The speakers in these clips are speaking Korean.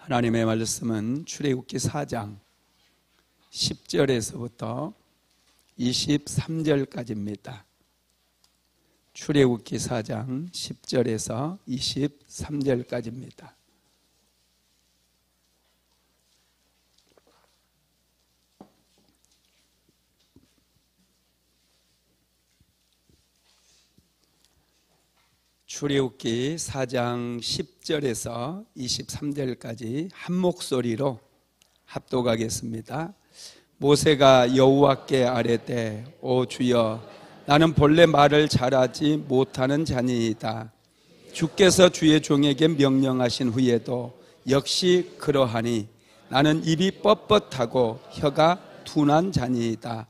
하나님의 말씀은 출애굽기 4장 10절에서부터 23절까지입니다. 출애굽기 4장 10절에서 23절까지입니다. 출애굽기 4장 10절에서 23절까지 한 목소리로 합독하겠습니다. 모세가 여호와께 아뢰되 오 주여 나는 본래 말을 잘하지 못하는 자니이다. 주께서 주의 종에게 명령하신 후에도 역시 그러하니 나는 입이 뻣뻣하고 혀가 둔한 자니이다.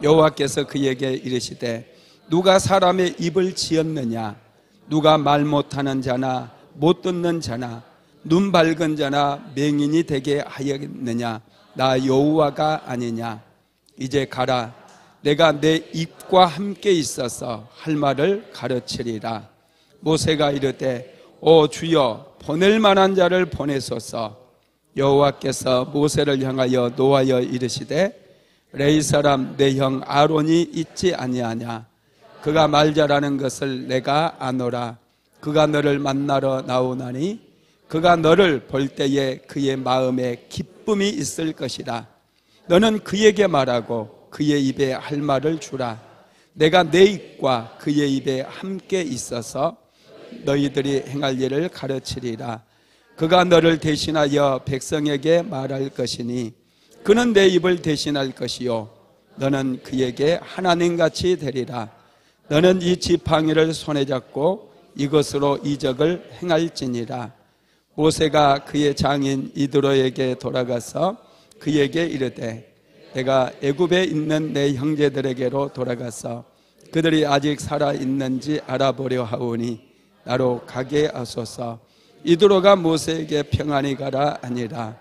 여호와께서 그에게 이르시되 누가 사람의 입을 지었느냐? 누가 말 못하는 자나 못 듣는 자나 눈 밝은 자나 맹인이 되게 하였느냐? 나 여호와가 아니냐? 이제 가라. 내가 내 입과 함께 있어서 할 말을 가르치리라. 모세가 이르되 오 주여 보낼 만한 자를 보내소서. 여호와께서 모세를 향하여 노하여 이르시되 레위 사람 내 형 아론이 있지 아니하냐? 그가 말 잘하는 것을 내가 아노라. 그가 너를 만나러 나오나니 그가 너를 볼 때에 그의 마음에 기쁨이 있을 것이라. 너는 그에게 말하고 그의 입에 할 말을 주라. 내가 내 입과 그의 입에 함께 있어서 너희들이 행할 일을 가르치리라. 그가 너를 대신하여 백성에게 말할 것이니 그는 내 입을 대신할 것이요 너는 그에게 하나님같이 되리라. 너는 이 지팡이를 손에 잡고 이것으로 이적을 행할지니라. 모세가 그의 장인 이드로에게 돌아가서 그에게 이르되 내가 애굽에 있는 내 형제들에게로 돌아가서 그들이 아직 살아있는지 알아보려 하오니 나로 가게 하소서. 이드로가 모세에게 평안히 가라 하니라.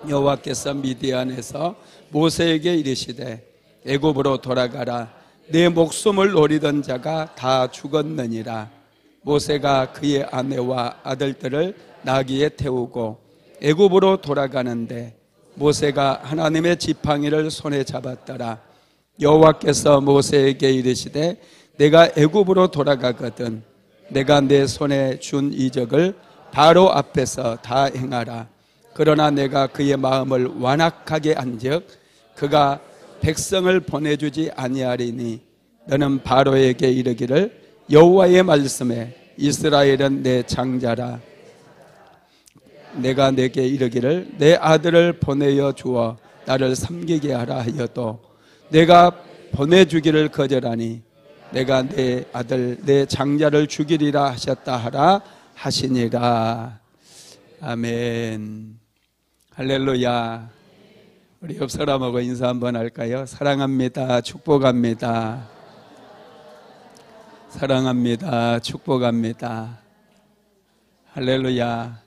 여호와께서 미디안에서 모세에게 이르시되 애굽으로 돌아가라. 내 목숨을 노리던 자가 다 죽었느니라. 모세가 그의 아내와 아들들을 나귀에 태우고 애굽으로 돌아가는데 모세가 하나님의 지팡이를 손에 잡았더라. 여호와께서 모세에게 이르시되 내가 애굽으로 돌아가거든 내가 내 손에 준 이적을 바로 앞에서 다 행하라. 그러나 내가 그의 마음을 완악하게 한즉 그가 백성을 보내주지 아니하리니 너는 바로에게 이르기를 여호와의 말씀에 이스라엘은 내 장자라. 내가 내게 이르기를 내 아들을 보내어 주어 나를 섬기게 하라 하여도 내가 보내주기를 거절하니 내가 내 아들 내 장자를 죽이리라 하셨다 하라 하시니라. 아멘. 할렐루야. 우리 옆 사람하고 인사 한번 할까요? 사랑합니다. 축복합니다. 사랑합니다. 축복합니다. 할렐루야.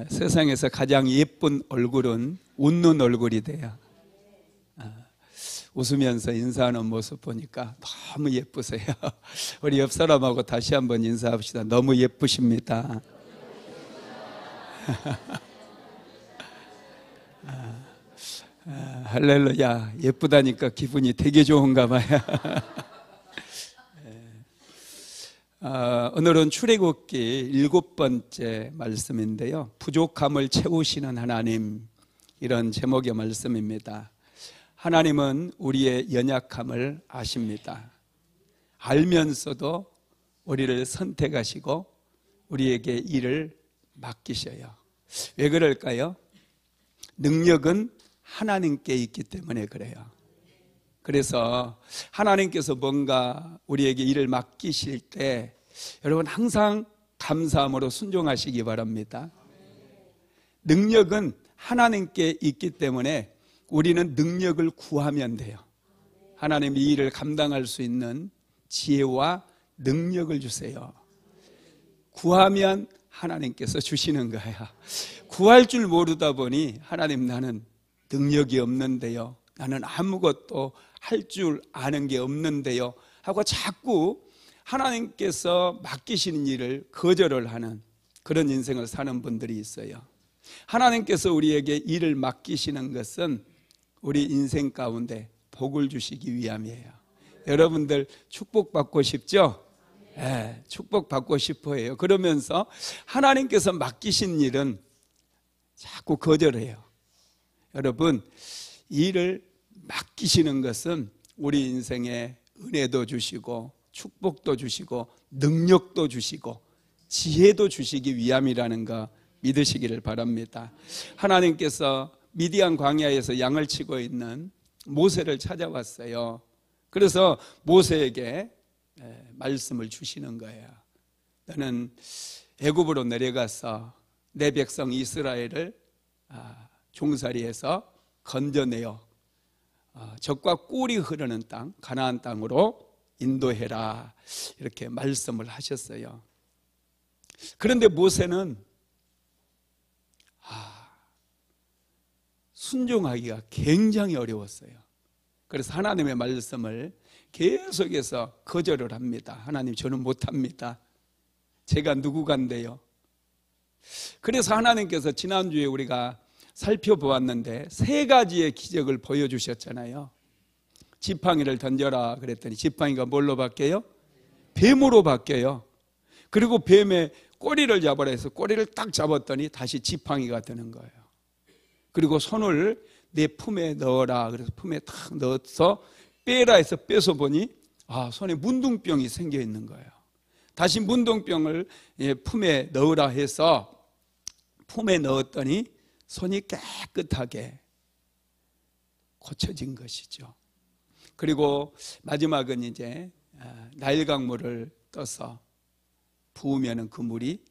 세상에서 가장 예쁜 얼굴은 웃는 얼굴이 돼요. 웃으면서 인사하는 모습 보니까 너무 예쁘세요. 우리 옆 사람하고 다시 한번 인사합시다. 너무 예쁘십니다. 할렐루야. 예쁘다니까 기분이 되게 좋은가 봐요. 오늘은 출애굽기 7번째 말씀인데요. 부족함을 채우시는 하나님, 이런 제목의 말씀입니다. 하나님은 우리의 연약함을 아십니다. 알면서도 우리를 선택하시고 우리에게 일을 맡기셔요. 왜 그럴까요? 능력은 하나님께 있기 때문에 그래요. 그래서 하나님께서 뭔가 우리에게 일을 맡기실 때 여러분 항상 감사함으로 순종하시기 바랍니다. 능력은 하나님께 있기 때문에 우리는 능력을 구하면 돼요. 하나님이 이 일을 감당할 수 있는 지혜와 능력을 주세요. 구하면 하나님께서 주시는 거예요. 구할 줄 모르다 보니 하나님 나는 능력이 없는데요, 나는 아무것도 할 줄 아는 게 없는데요 하고 자꾸 하나님께서 맡기시는 일을 거절을 하는 그런 인생을 사는 분들이 있어요. 하나님께서 우리에게 일을 맡기시는 것은 우리 인생 가운데 복을 주시기 위함이에요. 여러분들 축복받고 싶죠? 네, 축복받고 싶어해요. 그러면서 하나님께서 맡기신 일은 자꾸 거절해요. 여러분, 일을 맡기시는 것은 우리 인생에 은혜도 주시고 축복도 주시고 능력도 주시고 지혜도 주시기 위함이라는 거 믿으시기를 바랍니다. 하나님께서 미디안 광야에서 양을 치고 있는 모세를 찾아왔어요. 그래서 모세에게 말씀을 주시는 거예요. 너는 애굽으로 내려가서 내 백성 이스라엘을 종살이에서 건져내어 젖과 꿀이 흐르는 땅, 가나안 땅으로 인도해라, 이렇게 말씀을 하셨어요. 그런데 모세는 순종하기가 굉장히 어려웠어요. 그래서 하나님의 말씀을 계속해서 거절을 합니다. 하나님, 저는 못합니다. 제가 누구간데요. 그래서 하나님께서 지난주에 우리가 살펴보았는데 3가지의 기적을 보여주셨잖아요. 지팡이를 던져라 그랬더니 지팡이가 뭘로 바뀌어요? 뱀으로 바뀌어요. 그리고 뱀의 꼬리를 잡아라 해서 꼬리를 딱 잡았더니 다시 지팡이가 되는 거예요. 그리고 손을 내 품에 넣어라 그래서 품에 탁 넣어서 빼라 해서 빼서 보니 손에 문둥병이 생겨 있는 거예요. 다시 문둥병을 품에 넣으라 해서 품에 넣었더니 손이 깨끗하게 고쳐진 것이죠. 그리고 마지막은 이제 나일강물을 떠서 부으면 그 물이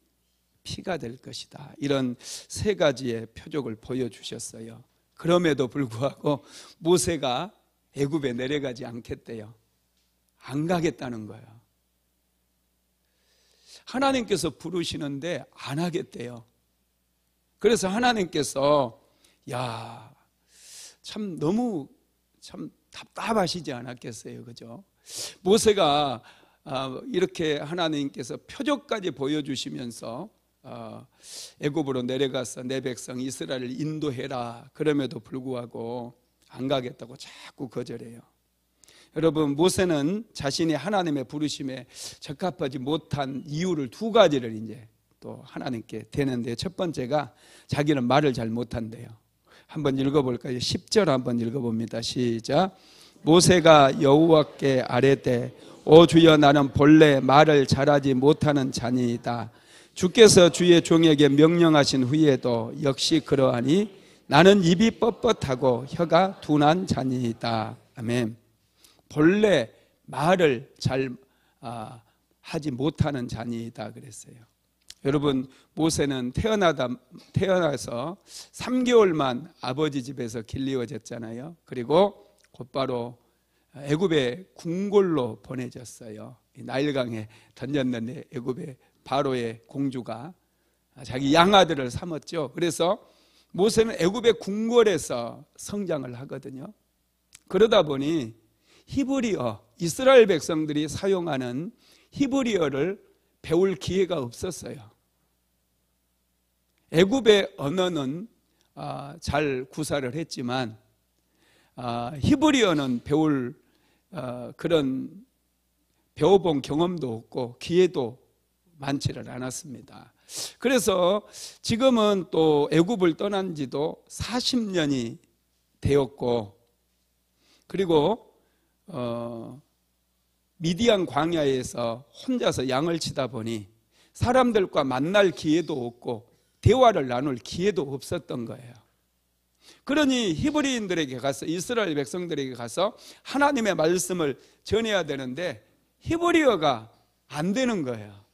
피가 될 것이다. 이런 3가지의 표적을 보여주셨어요. 그럼에도 불구하고 모세가 애굽에 내려가지 않겠대요. 안 가겠다는 거예요. 하나님께서 부르시는데 안 하겠대요. 그래서 하나님께서 참 너무 참 답답하시지 않았겠어요, 그죠? 모세가 이렇게 하나님께서 표적까지 보여주시면서 애굽으로 내려가서 내 백성 이스라엘을 인도해라 그럼에도 불구하고 안 가겠다고 자꾸 거절해요. 여러분, 모세는 자신이 하나님의 부르심에 적합하지 못한 이유를 2가지를 이제 또 하나님께 대는데, 첫 번째가 자기는 말을 잘 못한대요. 한번 읽어볼까요? 10절 한번 읽어봅니다. 시작. 모세가 여호와께 아뢰되 오 주여, 나는 본래 말을 잘하지 못하는 자니이다. 주께서 주의 종에게 명령하신 후에도 역시 그러하니 나는 입이 뻣뻣하고 혀가 둔한 자니이다. 아멘. 본래 말을 잘 하지 못하는 자니이다 그랬어요. 여러분, 모세는 태어나서 3개월만 아버지 집에서 길리워졌잖아요. 그리고 곧바로 애굽의 궁궐로 보내졌어요. 나일강에 던졌는데 애굽의 바로의 공주가 자기 양아들을 삼았죠. 그래서 모세는 애굽의 궁궐에서 성장을 하거든요. 그러다 보니 히브리어, 이스라엘 백성들이 사용하는 히브리어를 배울 기회가 없었어요. 애굽의 언어는 잘 구사를 했지만 히브리어는 배워본 경험도 없고 기회도 많지를 않았습니다. 그래서 지금은 또 애굽을 떠난 지도 40년이 되었고, 그리고 미디안 광야에서 혼자서 양을 치다 보니 사람들과 만날 기회도 없고 대화를 나눌 기회도 없었던 거예요. 그러니 히브리인들에게 가서, 이스라엘 백성들에게 가서 하나님의 말씀을 전해야 되는데 히브리어가 안 되는 거예요.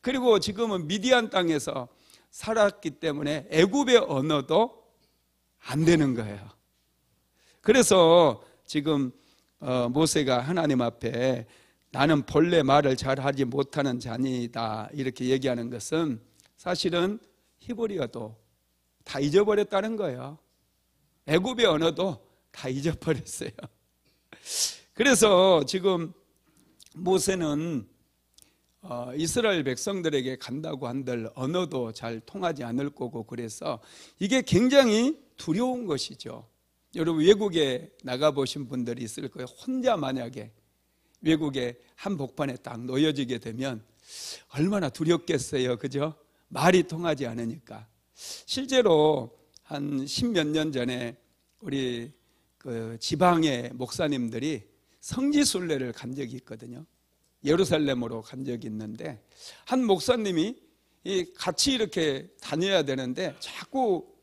그리고 지금은 미디안 땅에서 살았기 때문에 애굽의 언어도 안 되는 거예요. 그래서 지금 모세가 하나님 앞에 나는 본래 말을 잘하지 못하는 자니다 이렇게 얘기하는 것은 사실은 히브리어도 다 잊어버렸다는 거예요. 애굽의 언어도 다 잊어버렸어요. 그래서 지금 모세는 이스라엘 백성들에게 간다고 한들 언어도 잘 통하지 않을 거고, 그래서 이게 굉장히 두려운 것이죠. 여러분, 외국에 나가보신 분들이 있을 거예요. 혼자 만약에 외국의 한복판에 딱 놓여지게 되면 얼마나 두렵겠어요, 그죠? 말이 통하지 않으니까. 실제로 한 10몇 년 전에 우리 그 지방의 목사님들이 성지순례를 간 적이 있거든요. 예루살렘으로 간 적이 있는데, 한 목사님이 같이 이렇게 다녀야 되는데 자꾸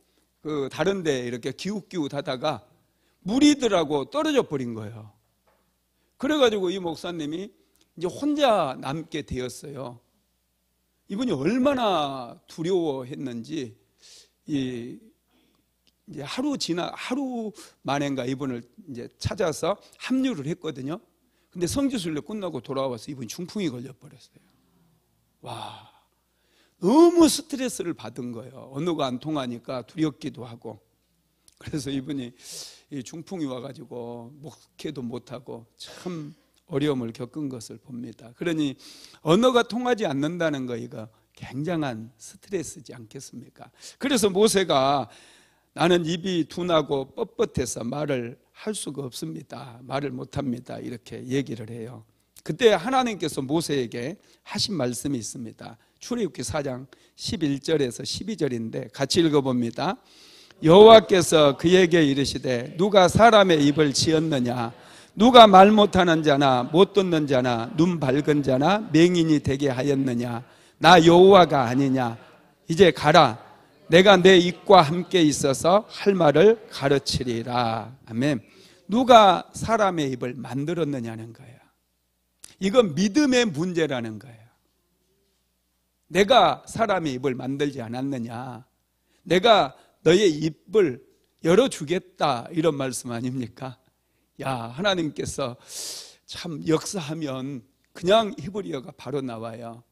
그 다른 데 이렇게 기웃기웃하다가 무리들하고 떨어져 버린 거예요. 그래가지고 이 목사님이 이제 혼자 남게 되었어요. 이분이 얼마나 두려워했는지, 이제 하루 만인가 이분을 이제 찾아서 합류를 했거든요. 근데 성지순례 끝나고 돌아와서 이분이 중풍이 걸려버렸어요. 와, 너무 스트레스를 받은 거예요. 언어가 안 통하니까 두렵기도 하고. 그래서 이분이 중풍이 와가지고 목회도 못하고 참 어려움을 겪은 것을 봅니다. 그러니 언어가 통하지 않는다는 거, 이거 굉장한 스트레스지 않겠습니까? 그래서 모세가 나는 입이 둔하고 뻣뻣해서 말을 할 수가 없습니다, 말을 못합니다, 이렇게 얘기를 해요. 그때 하나님께서 모세에게 하신 말씀이 있습니다. 출애굽기 4장 11절에서 12절인데 같이 읽어봅니다. 여호와께서 그에게 이르시되 누가 사람의 입을 지었느냐? 누가 말 못하는 자나 못 듣는 자나 눈 밝은 자나 맹인이 되게 하였느냐? 나 여호와가 아니냐? 이제 가라. 내가 내 입과 함께 있어서 할 말을 가르치리라. 아멘. 누가 사람의 입을 만들었느냐는 거예요. 이건 믿음의 문제라는 거예요. 내가 사람의 입을 만들지 않았느냐? 내가 너의 입을 열어주겠다, 이런 말씀 아닙니까? 야, 하나님께서 참 역사하면 그냥 히브리어가 바로 나와요.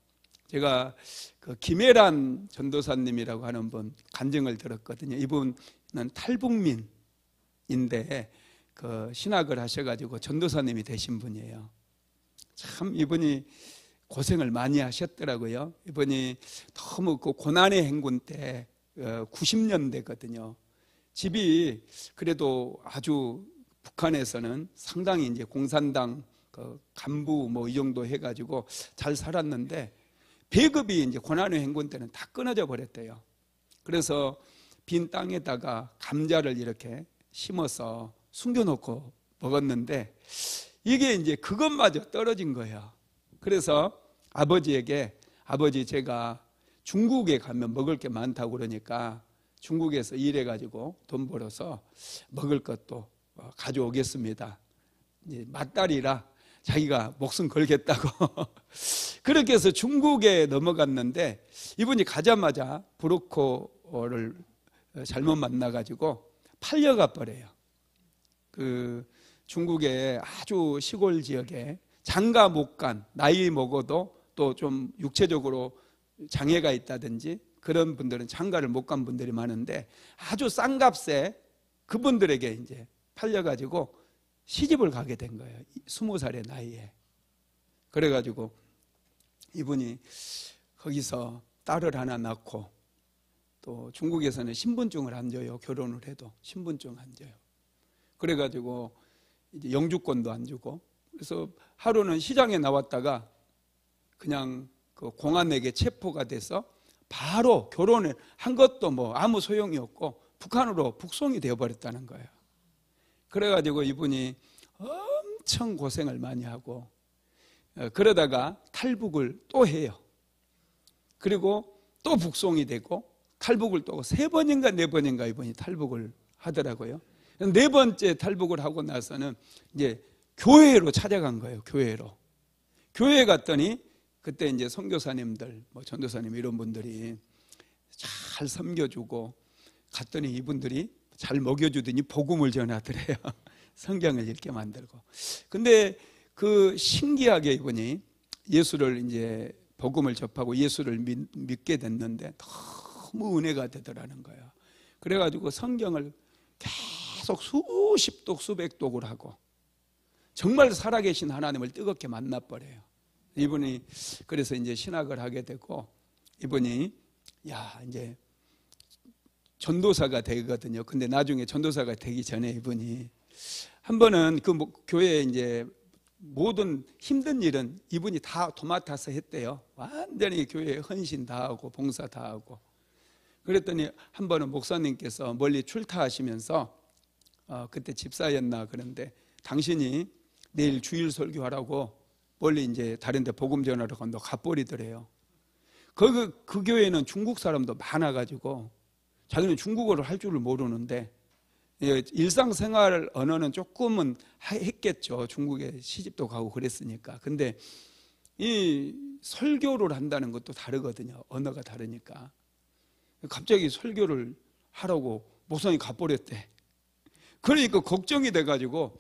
제가 그 김혜란 전도사님이라고 하는 분 간증을 들었거든요. 이분은 탈북민인데 그 신학을 하셔가지고 전도사님이 되신 분이에요. 참 이분이 고생을 많이 하셨더라고요. 이분이 너무 그 고난의 행군 때 90년대거든요. 집이 그래도 아주 북한에서는 상당히 이제 공산당 그 간부 뭐 이 정도 해가지고 잘 살았는데, 배급이 이제 고난의 행군 때는 다 끊어져 버렸대요. 그래서 빈 땅에다가 감자를 이렇게 심어서 숨겨놓고 먹었는데, 이게 이제 그것마저 떨어진 거예요. 그래서 아버지에게, 아버지 제가 중국에 가면 먹을 게 많다고 그러니까 중국에서 일해가지고 돈 벌어서 먹을 것도 가져오겠습니다. 이제 맏딸이라 자기가 목숨 걸겠다고 그렇게 해서 중국에 넘어갔는데, 이분이 가자마자 브로커를 잘못 만나가지고 팔려가 버려요. 그 중국의 아주 시골 지역에 장가 못 간, 나이 먹어도 또 좀 육체적으로 장애가 있다든지 그런 분들은 장가를 못 간 분들이 많은데, 아주 싼 값에 그분들에게 이제 팔려가지고 시집을 가게 된 거예요. 20살의 나이에. 그래가지고 이분이 거기서 딸을 하나 낳고, 또 중국에서는 신분증을 안 줘요. 결혼을 해도 신분증 안 줘요. 그래가지고 이제 영주권도 안 주고, 그래서 하루는 시장에 나왔다가 그냥 그 공안에게 체포가 돼서 바로 결혼을 한 것도 뭐 아무 소용이 없고 북한으로 북송이 되어버렸다는 거예요. 그래가지고 이분이 엄청 고생을 많이 하고, 그러다가 탈북을 또 해요. 그리고 또 북송이 되고, 탈북을 또 3번인가 4번인가 이분이 탈북을 하더라고요. 4번째 탈북을 하고 나서는 이제 교회로 찾아간 거예요. 교회에 갔더니 그때 이제 선교사님들, 뭐 전도사님 이런 분들이 잘 섬겨주고, 갔더니 이분들이 잘 먹여주더니 복음을 전하더래요. 성경을 읽게 만들고. 근데 그 신기하게 이분이 예수를 이제 복음을 접하고 예수를 믿게 됐는데 너무 은혜가 되더라는 거예요. 그래가지고 성경을 계속 수십 독 수백 독을 하고 정말 살아계신 하나님을 뜨겁게 만나버려요. 이분이 그래서 이제 신학을 하게 되고, 이분이 이제 전도사가 되거든요. 근데 나중에 전도사가 되기 전에 이분이 한 번은 그 교회에 이제 모든 힘든 일은 이분이 다 도맡아서 했대요. 완전히 교회에 헌신 다 하고 봉사 다 하고. 그랬더니 한 번은 목사님께서 멀리 출타하시면서 그때 집사였나 그런데, 당신이 내일 주일 설교하라고 멀리 이제 다른 데 복음 전하러 간다고 가버리더래요. 그 교회에는 중국 사람도 많아가지고 자기는 중국어를 할 줄을 모르는데, 일상생활 언어는 조금은 했겠죠. 중국에 시집도 가고 그랬으니까. 근데 이 설교를 한다는 것도 다르거든요. 언어가 다르니까. 갑자기 설교를 하라고 목사님이 가버렸대. 그러니까 걱정이 돼가지고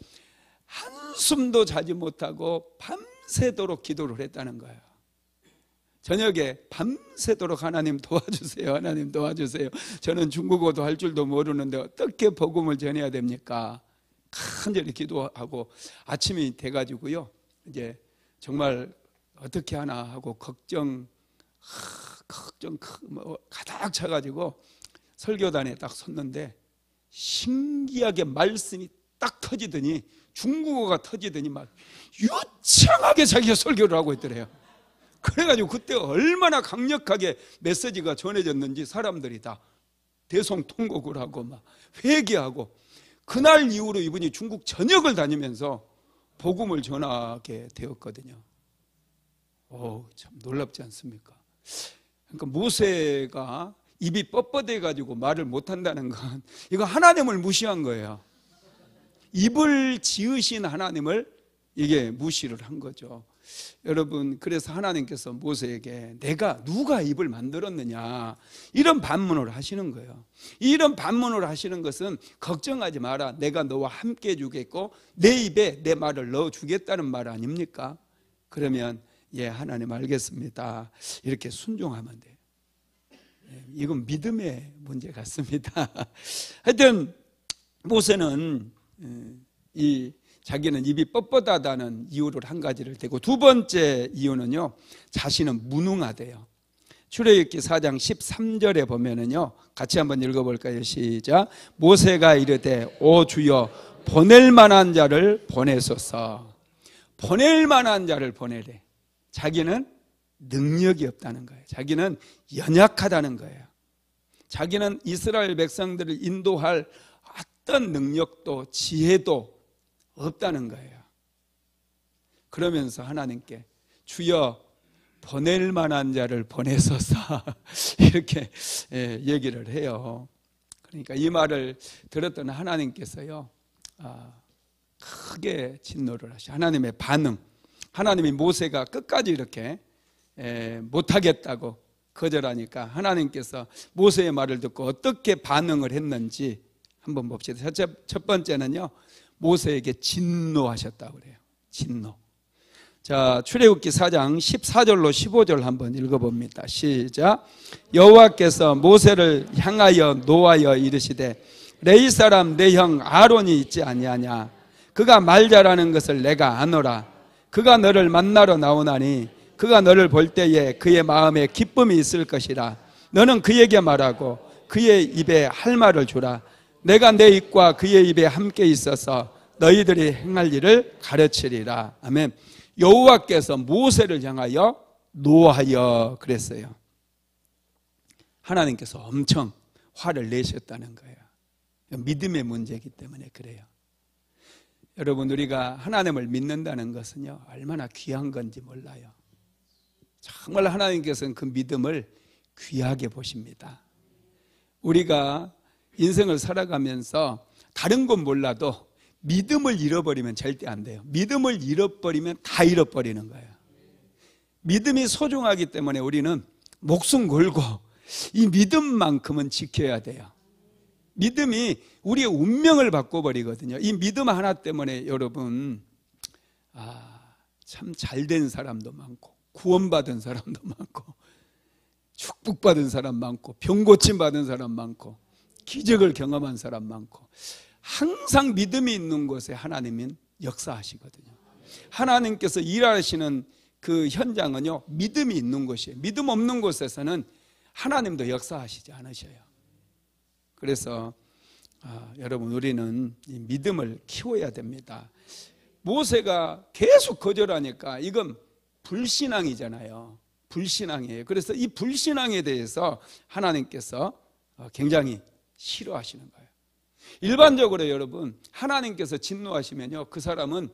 한숨도 자지 못하고 밤새도록 기도를 했다는 거예요. 저녁에 밤새도록 하나님 도와주세요, 하나님 도와주세요. 저는 중국어도 할 줄도 모르는데 어떻게 복음을 전해야 됩니까? 간절히 기도하고 아침이 돼가지고요, 이제 정말 어떻게 하나 하고 걱정 가득 차가지고 설교단에 딱 섰는데, 신기하게 말씀이 딱 터지더니, 중국어가 터지더니 막 유창하게 자기가 설교를 하고 있더래요. 그래가지고 그때 얼마나 강력하게 메시지가 전해졌는지 사람들이 다 대성통곡을 하고 막 회개하고, 그날 이후로 이분이 중국 전역을 다니면서 복음을 전하게 되었거든요. 참 놀랍지 않습니까? 그러니까 모세가 입이 뻣뻣해 가지고 말을 못한다는 건 이거 하나님을 무시한 거예요. 입을 지으신 하나님을 이게 무시를 한 거죠. 여러분, 그래서 하나님께서 모세에게 누가 입을 만들었느냐, 이런 반문을 하시는 거예요. 이런 반문을 하시는 것은 걱정하지 마라, 내가 너와 함께 해주겠고 내 입에 내 말을 넣어주겠다는 말 아닙니까? 그러면 하나님 알겠습니다, 이렇게 순종하면 돼요. 이건 믿음의 문제 같습니다. 하여튼 모세는 자기는 입이 뻣뻣하다는 이유를 한 가지를 대고, 두 번째 이유는요, 자신은 무능하대요. 출애굽기 4장 13절에 보면은요, 같이 한번 읽어볼까요? 시작. 모세가 이르되 오 주여 보낼 만한 자를 보내소서. 보낼 만한 자를 보내래. 자기는 능력이 없다는 거예요. 자기는 연약하다는 거예요. 자기는 이스라엘 백성들을 인도할 어떤 능력도 지혜도 없다는 거예요. 그러면서 하나님께 주여 보낼 만한 자를 보내소서 이렇게 얘기를 해요. 그러니까 이 말을 들었던 하나님께서요, 크게 진노를 하시고, 하나님의 반응, 하나님이 모세가 끝까지 이렇게 못하겠다고 거절하니까 하나님께서 모세의 말을 듣고 어떻게 반응을 했는지 한번 봅시다. 첫 번째는요, 모세에게 진노하셨다고 그래요. 진노. 자, 출애굽기 4장 14절로 15절 한번 읽어봅니다. 시작. 여호와께서 모세를 향하여 노하여 이르시되 레위 사람 내 형 아론이 있지 아니하냐. 그가 말 잘하는 것을 내가 아노라. 그가 너를 만나러 나오나니 그가 너를 볼 때에 그의 마음에 기쁨이 있을 것이라. 너는 그에게 말하고 그의 입에 할 말을 주라. 내가 내 입과 그의 입에 함께 있어서 너희들이 행할 일을 가르치리라. 아멘. 여호와께서 모세를 향하여 노하여 그랬어요. 하나님께서 엄청 화를 내셨다는 거예요. 믿음의 문제이기 때문에 그래요. 여러분, 우리가 하나님을 믿는다는 것은요, 얼마나 귀한 건지 몰라요. 정말 하나님께서는 그 믿음을 귀하게 보십니다. 우리가 인생을 살아가면서 다른 건 몰라도 믿음을 잃어버리면 절대 안 돼요. 믿음을 잃어버리면 다 잃어버리는 거예요. 믿음이 소중하기 때문에 우리는 목숨 걸고 이 믿음만큼은 지켜야 돼요. 믿음이 우리의 운명을 바꿔버리거든요. 이 믿음 하나 때문에 여러분, 참 잘된 사람도 많고 구원받은 사람도 많고 축복받은 사람 많고 병 고침받은 사람 많고 기적을 경험한 사람 많고, 항상 믿음이 있는 곳에 하나님은 역사하시거든요. 하나님께서 일하시는 그 현장은요, 믿음이 있는 곳이에요. 믿음 없는 곳에서는 하나님도 역사하시지 않으셔요. 그래서 여러분, 우리는 이 믿음을 키워야 됩니다. 모세가 계속 거절하니까 이건 불신앙이잖아요. 불신앙이에요. 그래서 이 불신앙에 대해서 하나님께서 굉장히 싫어하시는 거예요. 일반적으로 여러분, 하나님께서 진노하시면요, 그 사람은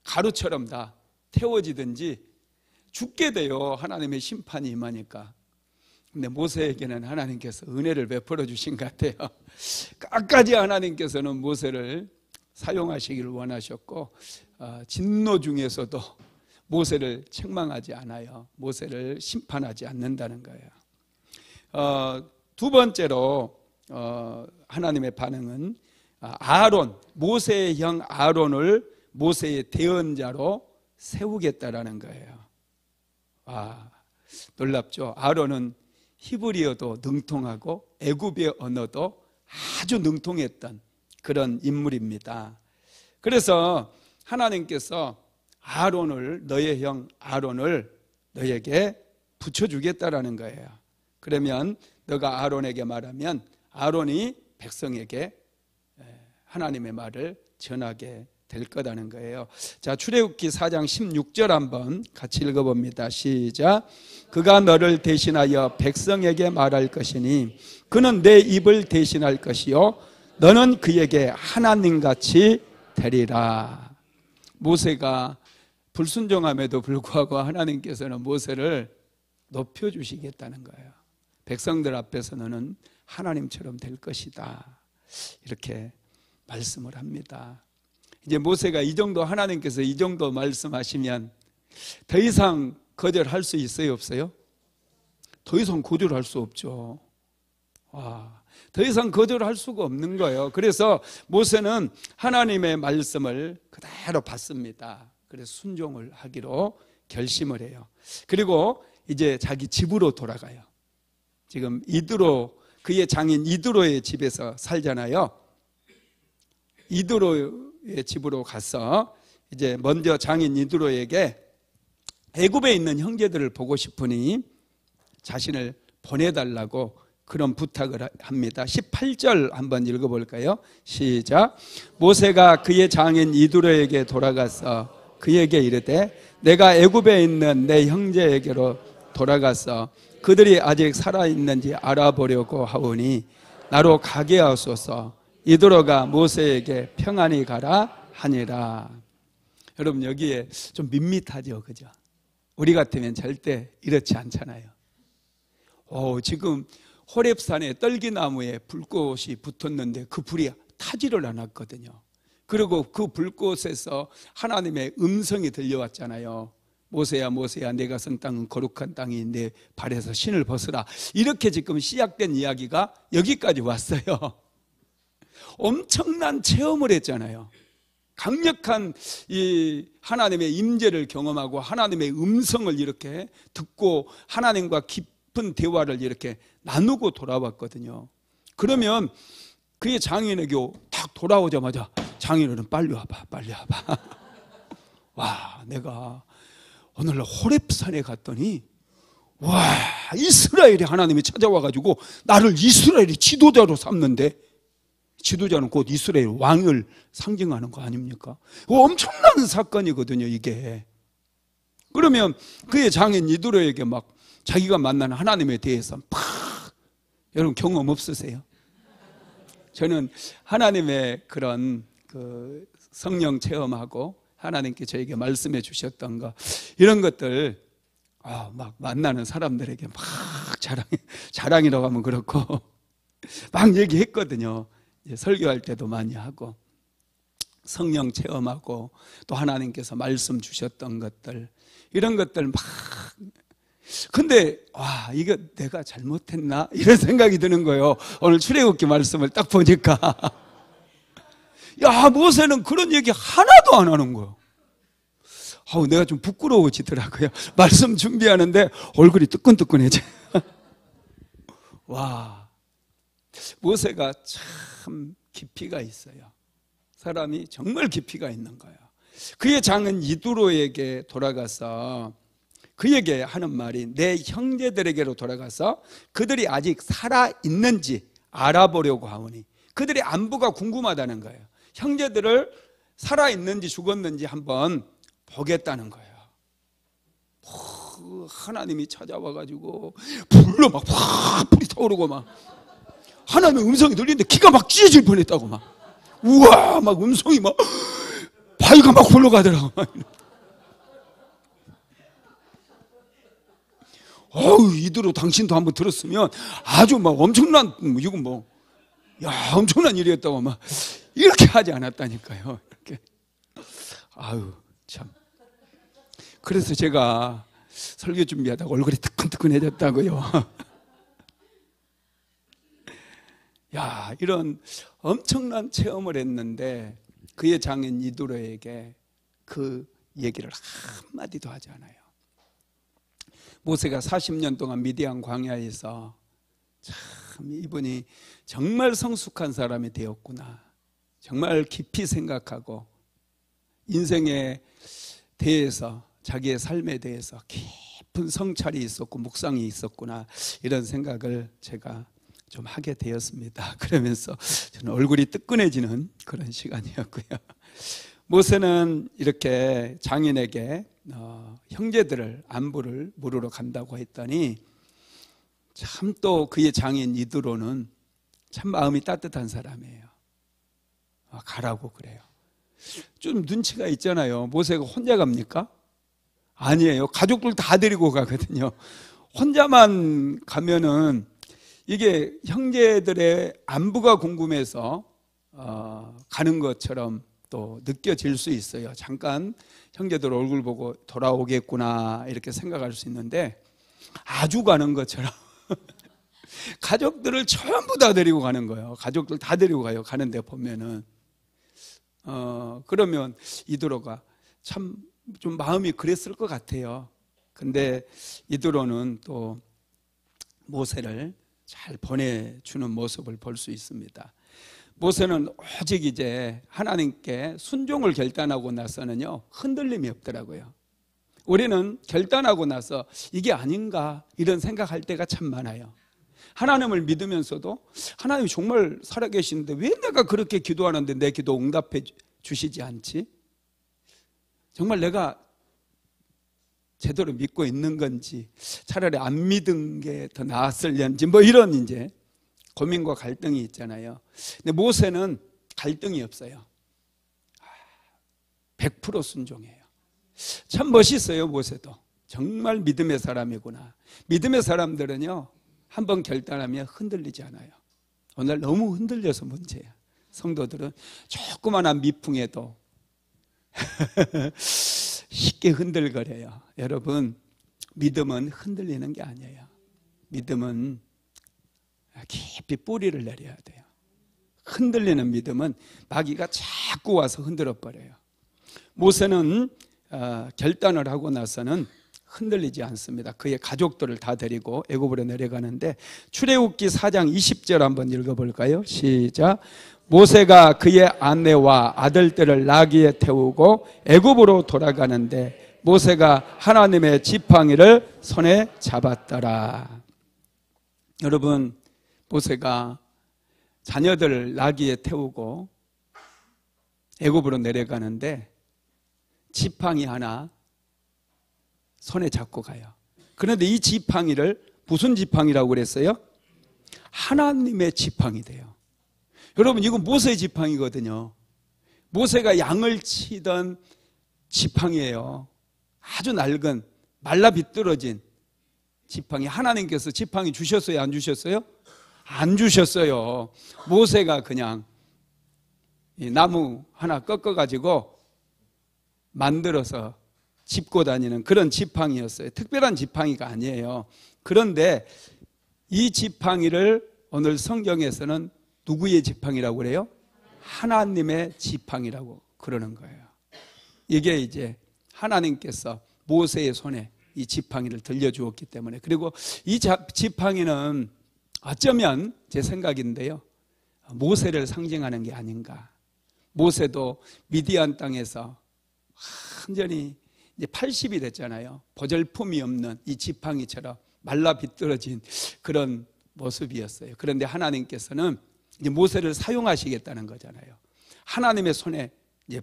가루처럼 다 태워지든지 죽게 돼요. 하나님의 심판이 임하니까. 근데 모세에게는 하나님께서 은혜를 베풀어 주신 것 같아요. 끝까지 하나님께서는 모세를 사용하시기를 원하셨고, 진노 중에서도 모세를 책망하지 않아요. 모세를 심판하지 않는다는 거예요. 두 번째로 하나님의 반응은 아론, 모세의 형 아론을 모세의 대언자로 세우겠다라는 거예요. 놀랍죠? 아론은 히브리어도 능통하고 애굽의 언어도 아주 능통했던 그런 인물입니다. 그래서 하나님께서 아론을, 너의 형 아론을 너에게 붙여주겠다라는 거예요. 그러면 너가 아론에게 말하면 아론이 백성에게 하나님의 말을 전하게 될 거라는 거예요. 자, 출애굽기 4장 16절 한번 같이 읽어봅니다. 시작. 그가 너를 대신하여 백성에게 말할 것이니 그는 내 입을 대신할 것이요 너는 그에게 하나님같이 되리라. 모세가 불순종함에도 불구하고 하나님께서는 모세를 높여주시겠다는 거예요. 백성들 앞에서 너는 하나님처럼 될 것이다, 이렇게 말씀을 합니다. 이제 모세가 이 정도, 하나님께서 이 정도 말씀하시면 더 이상 거절할 수 있어요, 없어요? 더 이상 거절할 수 없죠. 더 이상 거절할 수가 없는 거예요. 그래서 모세는 하나님의 말씀을 그대로 받습니다. 그래서 순종을 하기로 결심을 해요. 그리고 이제 자기 집으로 돌아가요. 지금 이드로, 그의 장인 이드로의 집에서 살잖아요. 이드로의 집으로 가서 이제 먼저 장인 이드로에게 애굽에 있는 형제들을 보고 싶으니 자신을 보내달라고 그런 부탁을 합니다. 18절 한번 읽어볼까요? 시작. 모세가 그의 장인 이드로에게 돌아가서 그에게 이르되 내가 애굽에 있는 내 형제에게로 돌아가서 그들이 아직 살아있는지 알아보려고 하오니 나로 가게 하소서. 이드로가 모세에게 평안히 가라 하니라. 여러분, 여기에 좀 밋밋하죠, 그죠? 우리 같으면 절대 이렇지 않잖아요. 지금 호렙산에 떨기나무에 불꽃이 붙었는데 그 불이 타지를 않았거든요. 그리고 그 불꽃에서 하나님의 음성이 들려왔잖아요. 모세야 모세야, 내가 선 땅은 거룩한 땅이 내 발에서 신을 벗으라. 이렇게 지금 시작된 이야기가 여기까지 왔어요. 엄청난 체험을 했잖아요. 강력한 이 하나님의 임재를 경험하고 하나님의 음성을 이렇게 듣고 하나님과 깊은 대화를 이렇게 나누고 돌아왔거든요. 그러면 그의 장인에게 딱 돌아오자마자 장인어른 빨리 와봐, 빨리 와봐. 와, 내가 오늘날 호렙산에 갔더니 와, 이스라엘의 하나님이 찾아와가지고 나를 이스라엘의 지도자로 삼는데, 지도자는 곧 이스라엘 왕을 상징하는 거 아닙니까? 엄청난 사건이거든요, 이게. 그러면 그의 장인 이드로에게 막 자기가 만난 하나님에 대해서 여러분 경험 없으세요? 저는 하나님의 그런 그 성령 체험하고 하나님께 저에게 말씀해 주셨던 거, 이런 것들 막 만나는 사람들에게 막 자랑이라고 하면 그렇고 막 얘기했거든요. 설교할 때도 많이 하고 성령 체험하고 또 하나님께서 말씀 주셨던 것들, 이런 것들 막. 근데 이거 내가 잘못했나 이런 생각이 드는 거예요. 오늘 출애굽기 말씀을 딱 보니까 야, 모세는 그런 얘기 하나도 안 하는 거예요. 내가 좀 부끄러워지더라고요. 말씀 준비하는데 얼굴이 뜨끈뜨끈해져. 와, 모세가 참 깊이가 있어요. 사람이 정말 깊이가 있는 거예요. 그의 장은 이드로에게 돌아가서 그에게 하는 말이 내 형제들에게로 돌아가서 그들이 아직 살아있는지 알아보려고 하오니, 그들의 안부가 궁금하다는 거예요. 형제들을 살아있는지 죽었는지 한번 보겠다는 거예요. 하나님이 찾아와가지고 불로 막 불이 타오르고 막 하나님의 음성이 들리는데 기가 막 찢어질 뻔했다고 막. 우와 막 음성이 막 바위가 막 굴러가더라고 막. 어우 이대로 당신도 한번 들었으면 아주 막 엄청난 이건 뭐 야 엄청난 일이었다고 막 이렇게 하지 않았다니까요. 이렇게 아유 참. 그래서 제가 설교 준비하다가 얼굴이 뜨끈뜨끈해졌다고요. 야 이런 엄청난 체험을 했는데 그의 장인 이도로에게 그 얘기를 한마디도 하지 않아요. 모세가 40년 동안 미디안 광야에서 참 이분이 정말 성숙한 사람이 되었구나, 정말 깊이 생각하고 인생에 대해서, 자기의 삶에 대해서 깊은 성찰이 있었고 묵상이 있었구나, 이런 생각을 제가 좀 하게 되었습니다. 그러면서 저는 얼굴이 뜨끈해지는 그런 시간이었고요. 모세는 이렇게 장인에게 형제들을 안부를 물으러 간다고 했더니 참 또 그의 장인 이드로는 참 마음이 따뜻한 사람이에요. 가라고 그래요. 좀 눈치가 있잖아요. 모세가 혼자 갑니까? 아니에요. 가족들 다 데리고 가거든요. 혼자만 가면은 이게 형제들의 안부가 궁금해서 가는 것처럼 또 느껴질 수 있어요. 잠깐 형제들 얼굴 보고 돌아오겠구나 이렇게 생각할 수 있는데 아주 가는 것처럼 가족들을 전부 다 데리고 가는 거예요. 가족들 다 데리고 가요. 가는데 보면은 그러면 이드로가 참 좀 마음이 그랬을 것 같아요. 근데 이드로는 또 모세를 잘 보내주는 모습을 볼 수 있습니다. 모세는 오직 이제 하나님께 순종을 결단하고 나서는요 흔들림이 없더라고요. 우리는 결단하고 나서 이게 아닌가 이런 생각할 때가 참 많아요. 하나님을 믿으면서도 하나님이 정말 살아계시는데 왜 내가 그렇게 기도하는데 내 기도 응답해 주시지 않지? 정말 내가 제대로 믿고 있는 건지 차라리 안 믿은 게 더 나았을는지 뭐 이런 이제 고민과 갈등이 있잖아요. 근데 모세는 갈등이 없어요. 100% 순종해요. 참 멋있어요. 모세도 정말 믿음의 사람이구나. 믿음의 사람들은요 한번 결단하면 흔들리지 않아요. 오늘 너무 흔들려서 문제야. 성도들은 조그마한 미풍에도 쉽게 흔들거려요. 여러분 믿음은 흔들리는 게 아니에요. 믿음은 깊이 뿌리를 내려야 돼요. 흔들리는 믿음은 마귀가 자꾸 와서 흔들어 버려요. 모세는 결단을 하고 나서는 흔들리지 않습니다. 그의 가족들을 다 데리고 애굽으로 내려가는데 출애굽기 4장 20절 한번 읽어볼까요? 시작. 모세가 그의 아내와 아들들을 나귀에 태우고 애굽으로 돌아가는데 모세가 하나님의 지팡이를 손에 잡았더라. 여러분 모세가 자녀들을 나귀에 태우고 애굽으로 내려가는데 지팡이 하나 손에 잡고 가요. 그런데 이 지팡이를 무슨 지팡이라고 그랬어요? 하나님의 지팡이 돼요. 여러분 이건 모세의 지팡이거든요. 모세가 양을 치던 지팡이에요. 아주 낡은 말라 비뚤어진 지팡이. 하나님께서 지팡이 주셨어요? 안 주셨어요? 안 주셨어요. 모세가 그냥 이 나무 하나 꺾어가지고 만들어서 짚고 다니는 그런 지팡이였어요. 특별한 지팡이가 아니에요. 그런데 이 지팡이를 오늘 성경에서는 누구의 지팡이라고 그래요? 하나님의 지팡이라고 그러는 거예요. 이게 이제 하나님께서 모세의 손에 이 지팡이를 들려주었기 때문에, 그리고 이 지팡이는 어쩌면 제 생각인데요 모세를 상징하는 게 아닌가. 모세도 미디안 땅에서 완전히 이제 80이 됐잖아요. 보잘품이 없는 이 지팡이처럼 말라 비뚤어진 그런 모습이었어요. 그런데 하나님께서는 이제 모세를 사용하시겠다는 거잖아요. 하나님의 손에 이제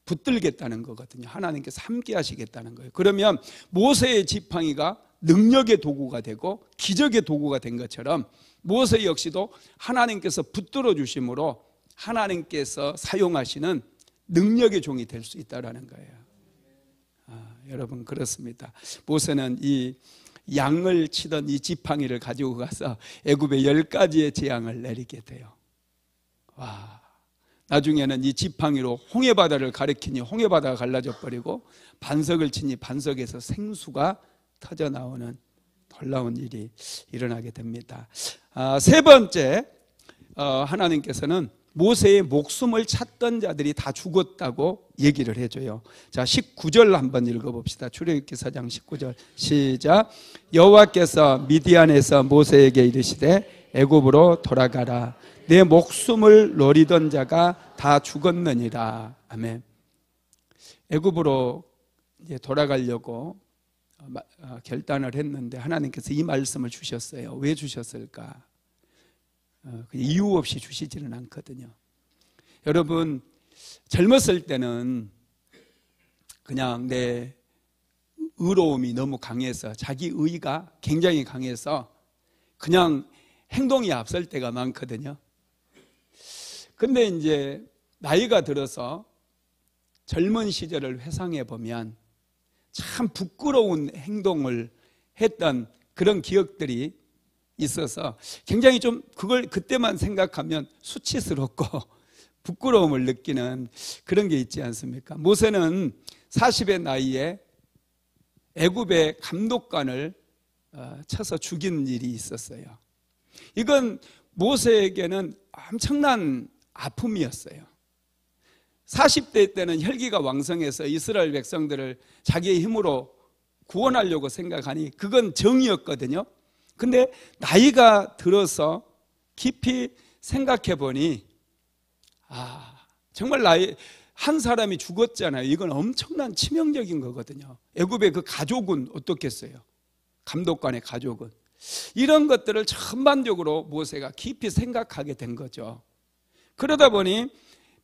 붙들겠다는 거거든요. 하나님께서 함께 하시겠다는 거예요. 그러면 모세의 지팡이가 능력의 도구가 되고 기적의 도구가 된 것처럼 모세 역시도 하나님께서 붙들어 주심으로 하나님께서 사용하시는 능력의 종이 될 수 있다는 거예요. 여러분 그렇습니다. 모세는 이 양을 치던 이 지팡이를 가지고 가서 애굽에 10가지의 재앙을 내리게 돼요. 와, 나중에는 이 지팡이로 홍해바다를 가리키니 홍해바다가 갈라져 버리고 반석을 치니 반석에서 생수가 터져 나오는 놀라운 일이 일어나게 됩니다. 세 번째, 하나님께서는 모세의 목숨을 찾던 자들이 다 죽었다고 얘기를 해줘요. 자, 19절 한번 읽어봅시다. 출애굽기 4장 19절 시작. 여호와께서 미디안에서 모세에게 이르시되 애굽으로 돌아가라. 내 목숨을 노리던 자가 다 죽었느니라. 아멘. 애굽으로 이제 돌아가려고 결단을 했는데 하나님께서 이 말씀을 주셨어요. 왜 주셨을까? 이유 없이 주시지는 않거든요. 여러분 젊었을 때는 그냥 내 의로움이 너무 강해서 자기 의가 굉장히 강해서 그냥 행동이 앞설 때가 많거든요. 근데 이제 나이가 들어서 젊은 시절을 회상해 보면 참 부끄러운 행동을 했던 그런 기억들이 있어서 굉장히 좀 그걸 그때만 생각하면 수치스럽고 부끄러움을 느끼는 그런 게 있지 않습니까? 모세는 40의 나이에 애굽의 감독관을 쳐서 죽인 일이 있었어요. 이건 모세에게는 엄청난 아픔이었어요. 40대 때는 혈기가 왕성해서 이스라엘 백성들을 자기의 힘으로 구원하려고 생각하니 그건 정의였거든요. 근데 나이가 들어서 깊이 생각해 보니 정말 한 사람이 죽었잖아요. 이건 엄청난 치명적인 거거든요. 애굽의 그 가족은 어떻겠어요? 감독관의 가족은. 이런 것들을 전반적으로 모세가 깊이 생각하게 된 거죠. 그러다 보니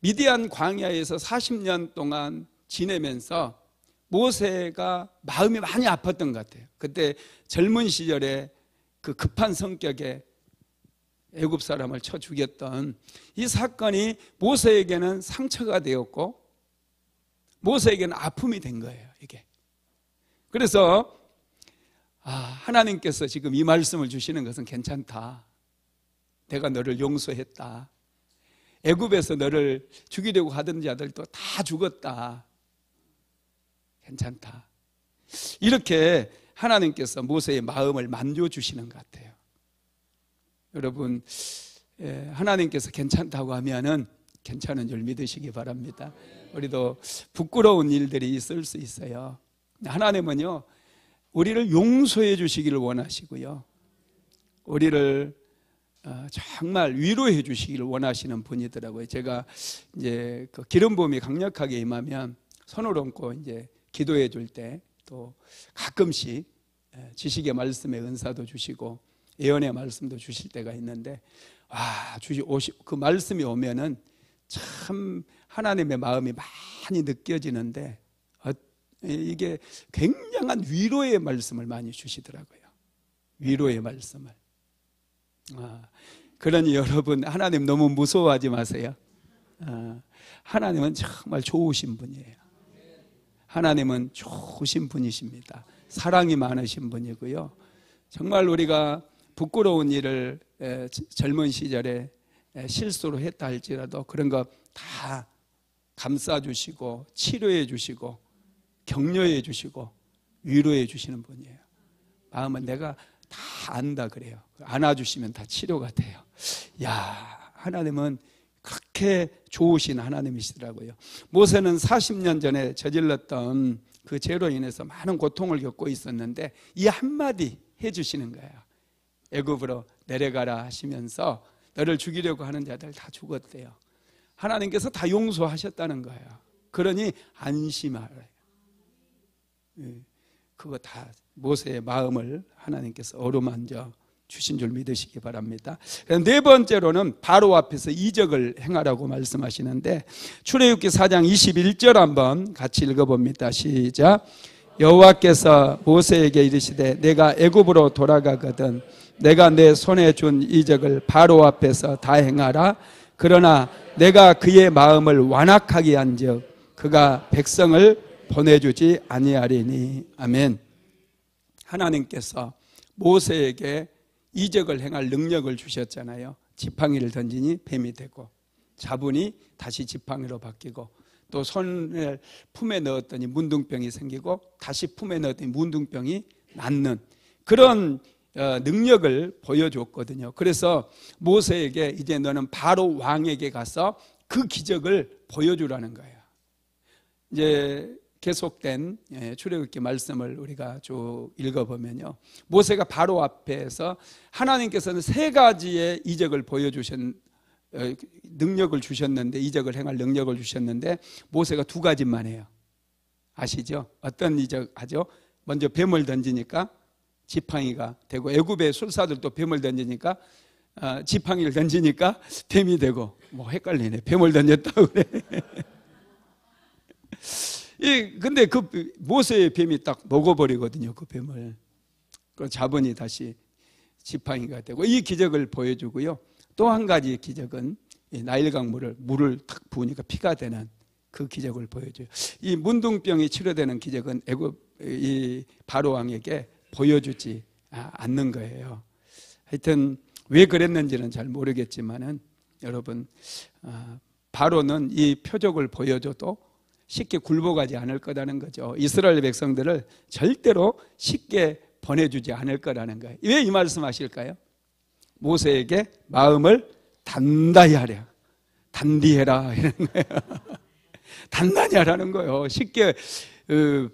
미디안 광야에서 40년 동안 지내면서 모세가 마음이 많이 아팠던 것 같아요. 그때 젊은 시절에 그 급한 성격에 애굽 사람을 쳐 죽였던 이 사건이 모세에게는 상처가 되었고 모세에게는 아픔이 된 거예요. 이게. 그래서 하나님께서 지금 이 말씀을 주시는 것은 괜찮다. 내가 너를 용서했다. 애굽에서 너를 죽이려고 하던 자들도 다 죽었다. 괜찮다. 이렇게 하나님께서 모세의 마음을 만져주시는 것 같아요. 여러분 하나님께서 괜찮다고 하면은 괜찮은 줄 믿으시기 바랍니다. 우리도 부끄러운 일들이 있을 수 있어요. 하나님은요 우리를 용서해 주시기를 원하시고요 우리를 정말 위로해 주시기를 원하시는 분이더라고요. 제가 이제 그 기름 부음이 강력하게 임하면 손을 얹고 이제 기도해 줄 때 또 가끔씩 지식의 말씀의 은사도 주시고 예언의 말씀도 주실 때가 있는데 그 말씀이 오면은 참 하나님의 마음이 많이 느껴지는데 이게 굉장한 위로의 말씀을 많이 주시더라고요. 위로의 말씀을. 그러니 여러분 하나님 너무 무서워하지 마세요. 하나님은 정말 좋으신 분이에요. 하나님은 좋으신 분이십니다. 사랑이 많으신 분이고요 정말 우리가 부끄러운 일을 젊은 시절에 실수로 했다 할지라도 그런 거 다 감싸주시고 치료해 주시고 격려해 주시고 위로해 주시는 분이에요. 마음은 내가 다 안다 그래요. 안아주시면 다 치료가 돼요. 하나님은 그렇게 좋으신 하나님이시더라고요. 모세는 40년 전에 저질렀던 그 죄로 인해서 많은 고통을 겪고 있었는데 이 한마디 해주시는 거예요. 애굽으로 내려가라 하시면서 너를 죽이려고 하는 자들 다 죽었대요. 하나님께서 다 용서하셨다는 거예요. 그러니 안심하래요. 그거 다 모세의 마음을 하나님께서 어루만져 주신 줄 믿으시기 바랍니다. 네 번째로는 바로 앞에서 이적을 행하라고 말씀하시는데 출애굽기 4장 21절 한번 같이 읽어봅니다. 시작. 여호와께서 모세에게 이르시되 내가 애굽으로 돌아가거든 내가 내 손에 준 이적을 바로 앞에서 다 행하라. 그러나 내가 그의 마음을 완악하게 한즉 그가 백성을 보내주지 아니하리니. 아멘. 하나님께서 모세에게 이적을 행할 능력을 주셨잖아요. 지팡이를 던지니 뱀이 되고 잡으니 다시 지팡이로 바뀌고 또 손을 품에 넣었더니 문둥병이 생기고 다시 품에 넣었더니 문둥병이 낫는 그런 능력을 보여줬거든요. 그래서 모세에게 이제 너는 바로 왕에게 가서 그 기적을 보여주라는 거예요. 이제 계속된 출애굽기 말씀을 우리가 쭉 읽어보면요, 모세가 바로 앞에서 하나님께서는 세 가지의 이적을 능력을 주셨는데, 이적을 행할 능력을 주셨는데 모세가 두 가지만 해요. 아시죠? 어떤 이적 하죠? 먼저 뱀을 던지니까 지팡이가 되고, 애굽의 술사들도 뱀을 던지니까 지팡이를 던지니까 뱀이 되고, 뭐 헷갈리네. 뱀을 던졌다고 그래. 근데 그 모세의 뱀이 딱 먹어버리거든요. 그 뱀을. 그 잡으니 다시 지팡이가 되고, 이 기적을 보여주고요. 또 한 가지 기적은 나일강 물을 탁 부으니까 피가 되는 그 기적을 보여줘요. 이 문둥병이 치료되는 기적은 이 바로 왕에게 보여주지 않는 거예요. 하여튼 왜 그랬는지는 잘 모르겠지만은 여러분, 바로는 이 표적을 보여줘도 쉽게 굴복하지 않을 거라는 거죠. 이스라엘 백성들을 절대로 쉽게 보내주지 않을 거라는 거예요. 왜 이 말씀 하실까요? 모세에게 마음을 단단히 하라, 단디해라 이런 거예요. 단단히 하라는 거예요. 쉽게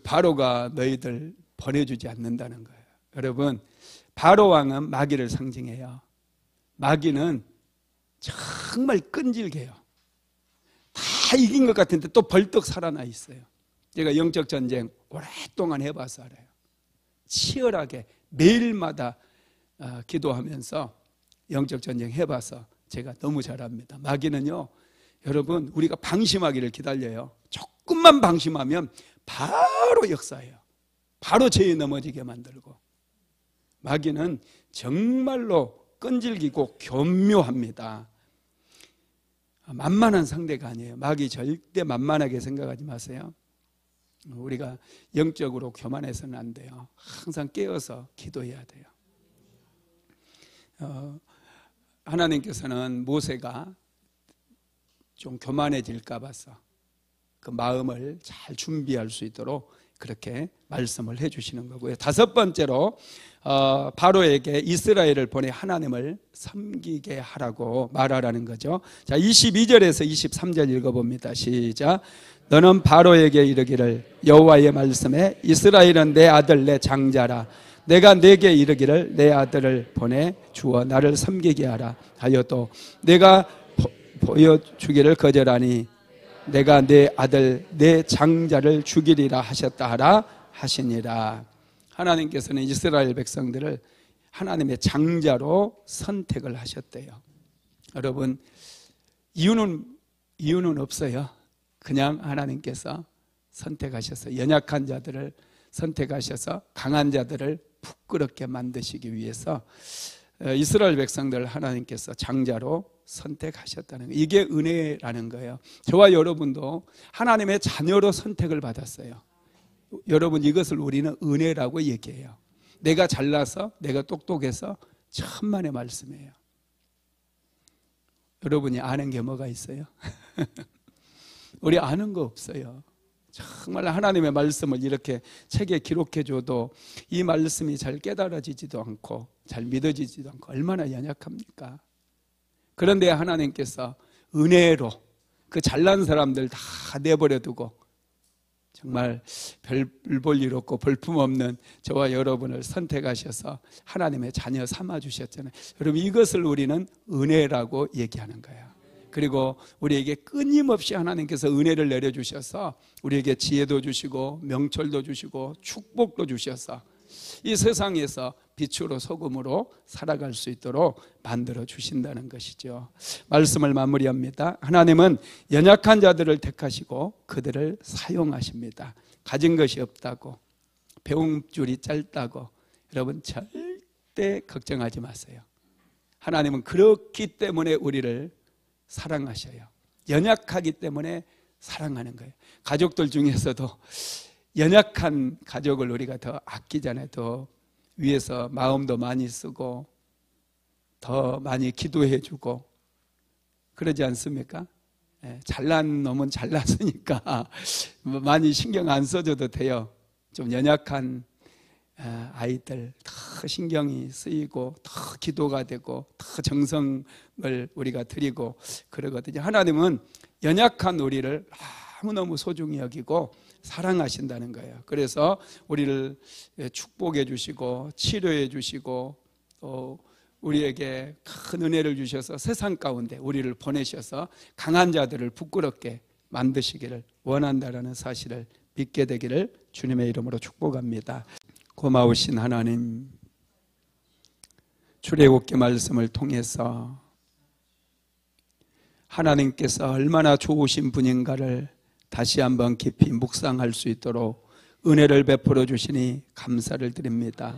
바로가 너희들 보내주지 않는다는 거예요. 여러분, 바로 왕은 마귀를 상징해요. 마귀는 정말 끈질겨요. 다 이긴 것 같은데 또 벌떡 살아나 있어요. 제가 영적 전쟁 오랫동안 해봐서 알아요. 치열하게 매일마다 기도하면서 영적 전쟁 해봐서 제가 너무 잘 압니다. 마귀는요, 여러분, 우리가 방심하기를 기다려요. 조금만 방심하면 바로 역사해요. 바로 죄에 넘어지게 만들고. 마귀는 정말로 끈질기고 교묘합니다. 만만한 상대가 아니에요. 마귀 절대 만만하게 생각하지 마세요. 우리가 영적으로 교만해서는 안 돼요. 항상 깨어서 기도해야 돼요. 하나님께서는 모세가 좀 교만해질까 봐서 그 마음을 잘 준비할 수 있도록 그렇게 말씀을 해주시는 거고요. 다섯 번째로 바로에게 이스라엘을 보내 하나님을 섬기게 하라고 말하라는 거죠. 자, 22절에서 23절 읽어봅니다. 시작. 너는 바로에게 이르기를 여호와의 말씀에 이스라엘은 내 아들 내 장자라. 내가 내게 이르기를 내 아들을 보내 주어 나를 섬기게 하라 하여도 내가 보여주기를 거절하니 내가 내 아들 내 장자를 죽이리라 하셨다 하라 하시니라. 하나님께서는 이스라엘 백성들을 하나님의 장자로 선택을 하셨대요. 여러분, 이유는 없어요. 그냥 하나님께서 선택하셔서 연약한 자들을 선택하셔서 강한 자들을 부끄럽게 만드시기 위해서 이스라엘 백성들을 하나님께서 장자로 선택하셨다는 거예요. 이게 은혜라는 거예요. 저와 여러분도 하나님의 자녀로 선택을 받았어요. 여러분, 이것을 우리는 은혜라고 얘기해요. 내가 잘나서, 내가 똑똑해서 천만의 말씀이에요. 여러분이 아는 게 뭐가 있어요? 우리 아는 거 없어요. 정말 하나님의 말씀을 이렇게 책에 기록해줘도 이 말씀이 잘 깨달아지지도 않고 잘 믿어지지도 않고 얼마나 연약합니까? 그런데 하나님께서 은혜로 그 잘난 사람들 다 내버려두고 정말 별 볼 일 없고 볼품없는 저와 여러분을 선택하셔서 하나님의 자녀 삼아주셨잖아요. 여러분, 이것을 우리는 은혜라고 얘기하는 거예요. 그리고 우리에게 끊임없이 하나님께서 은혜를 내려주셔서 우리에게 지혜도 주시고 명철도 주시고 축복도 주셔서 이 세상에서 빛으로 소금으로 살아갈 수 있도록 만들어 주신다는 것이죠. 말씀을 마무리합니다. 하나님은 연약한 자들을 택하시고 그들을 사용하십니다. 가진 것이 없다고, 배운 줄이 짧다고 여러분 절대 걱정하지 마세요. 하나님은 그렇기 때문에 우리를 사랑하셔요. 연약하기 때문에 사랑하는 거예요. 가족들 중에서도 연약한 가족을 우리가 더 아끼잖아요. 더 위해서 마음도 많이 쓰고 더 많이 기도해 주고 그러지 않습니까? 잘난 놈은 잘났으니까 많이 신경 안 써줘도 돼요. 좀 연약한 아이들 더 신경이 쓰이고 더 기도가 되고 더 정성을 우리가 드리고 그러거든요. 하나님은 연약한 우리를 너무너무 소중히 여기고 사랑하신다는 거예요. 그래서 우리를 축복해 주시고 치료해 주시고 또 우리에게 큰 은혜를 주셔서 세상 가운데 우리를 보내셔서 강한 자들을 부끄럽게 만드시기를 원한다라는 사실을 믿게 되기를 주님의 이름으로 축복합니다. 고마우신 하나님, 출애굽기 말씀을 통해서 하나님께서 얼마나 좋으신 분인가를 다시 한번 깊이 묵상할 수 있도록 은혜를 베풀어 주시니 감사를 드립니다.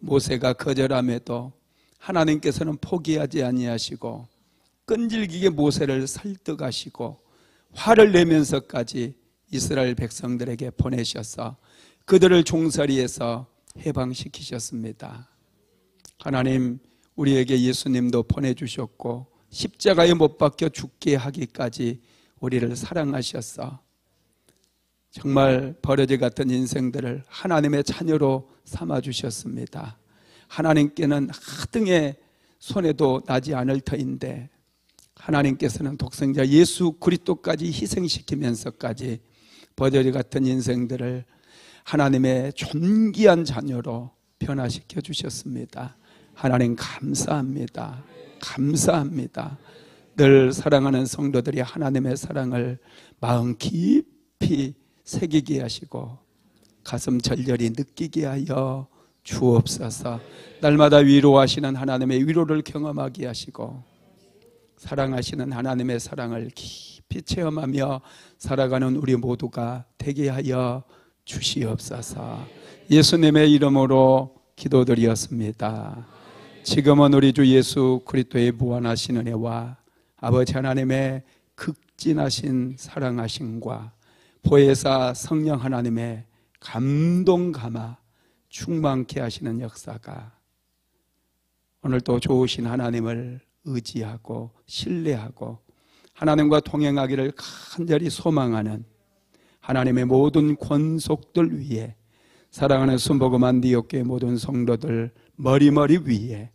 모세가 거절함에도 하나님께서는 포기하지 아니하시고 끈질기게 모세를 설득하시고 화를 내면서까지 이스라엘 백성들에게 보내셔서 그들을 종살이에서 해방시키셨습니다. 하나님, 우리에게 예수님도 보내주셨고 십자가에 못 박혀 죽게 하기까지 우리를 사랑하셔서 정말 버러지 같은 인생들을 하나님의 자녀로 삼아주셨습니다. 하나님께는 하등의 손해도 나지 않을 터인데 하나님께서는 독생자 예수 그리스도까지 희생시키면서까지 버러지 같은 인생들을 하나님의 존귀한 자녀로 변화시켜 주셨습니다. 하나님 감사합니다. 감사합니다. 늘 사랑하는 성도들이 하나님의 사랑을 마음 깊이 새기게 하시고 가슴 절절히 느끼게 하여 주옵소서. 날마다 위로하시는 하나님의 위로를 경험하게 하시고 사랑하시는 하나님의 사랑을 깊이 체험하며 살아가는 우리 모두가 되게 하여 주시옵소서. 예수님의 이름으로 기도드리었습니다. 지금은 우리 주 예수 그리스도의 무한하신 은혜와 아버지 하나님의 극진하신 사랑하심과 보혜사 성령 하나님의 감동 감화 충만케 하시는 역사가 오늘도 좋으신 하나님을 의지하고 신뢰하고 하나님과 동행하기를 간절히 소망하는 하나님의 모든 권속들 위에 사랑하는 순복음 안디옥교회 모든 성도들 머리머리 위에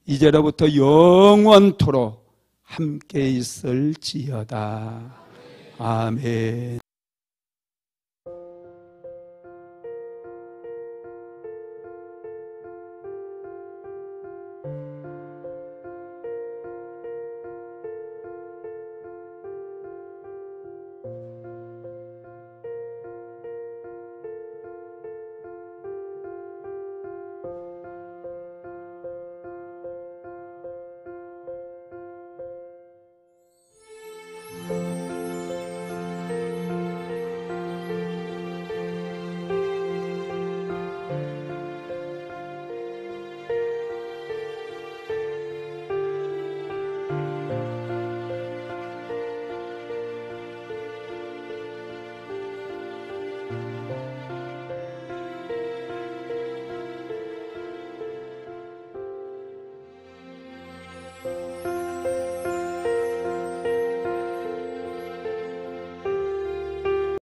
이제로부터 영원토록 함께 있을지어다. 아멘.